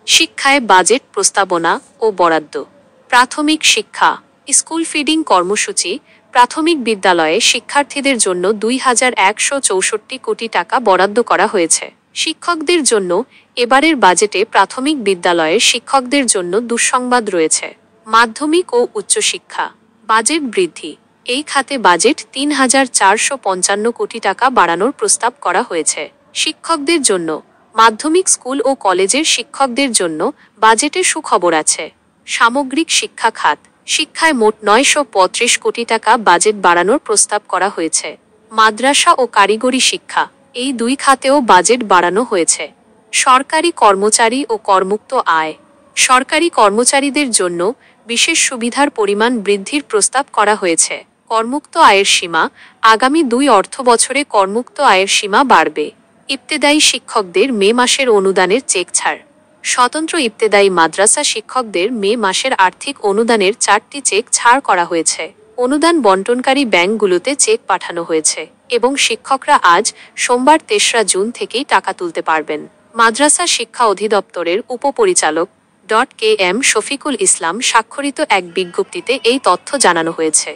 শিক্ষায় বাজেট প্রস্তাবনা ও বরাদ্দ। প্রাথমিক শিক্ষা। স্কুল ফিডিং কর্মসূচি। প্রাথমিক বিদ্যালয়ে শিক্ষার্থীদের জন্য ২,১৬৪ কোটি টাকা বরাদ্দ করা হয়েছে। শিক্ষকদের জন্য এবারের বাজেটে প্রাথমিক বিদ্যালয়ের শিক্ষকদের জন্য দুঃসংবাদ রয়েছে। মাধ্যমিক ও উচ্চশিক্ষা। বাজেট বৃদ্ধি। এই খাতে বাজেট ৩,৪৫৫ কোটি টাকা বাড়ানোর প্রস্তাব করা হয়েছে। শিক্ষকদের জন্য। মাধ্যমিক স্কুল ও কলেজের শিক্ষকদের জন্য বাজেটে সুখবর আছে। সামগ্রিক শিক্ষা খাত। শিক্ষায় মোট ৯৩৫ কোটি টাকা বাজেট বাড়ানোর প্রস্তাব করা হয়েছে। মাদ্রাসা ও কারিগরি শিক্ষা, এই দুই খাতেও বাজেট বাড়ানো হয়েছে। সরকারি কর্মচারী ও করমুক্ত আয়। সরকারি কর্মচারীদের জন্য বিশেষ সুবিধার পরিমাণ বৃদ্ধির প্রস্তাব করা হয়েছে। করমুক্ত আয়ের সীমা। আগামী ২ অর্থবছরে করমুক্ত আয়ের সীমা বাড়বে। ইবতেদায়ী শিক্ষকদের মে মাসের অনুদানের চেক ছাড়। স্বতন্ত্র ইবতেদায়ী মাদ্রাসা শিক্ষকদের মে মাসের আর্থিক অনুদানের ৪টি চেক ছাড় করা হয়েছে। অনুদান বন্টনকারী ব্যাংকগুলোতে চেক পাঠানো হয়েছে এবং শিক্ষকরা আজ সোমবার ৩রা জুন থেকেই টাকা তুলতে পারবেন। মাদ্রাসা শিক্ষা অধিদপ্তরের উপপরিচালক কে এম শফিকুল ইসলাম স্বাক্ষরিত এক বিজ্ঞপ্তিতে এই তথ্য জানানো হয়েছে।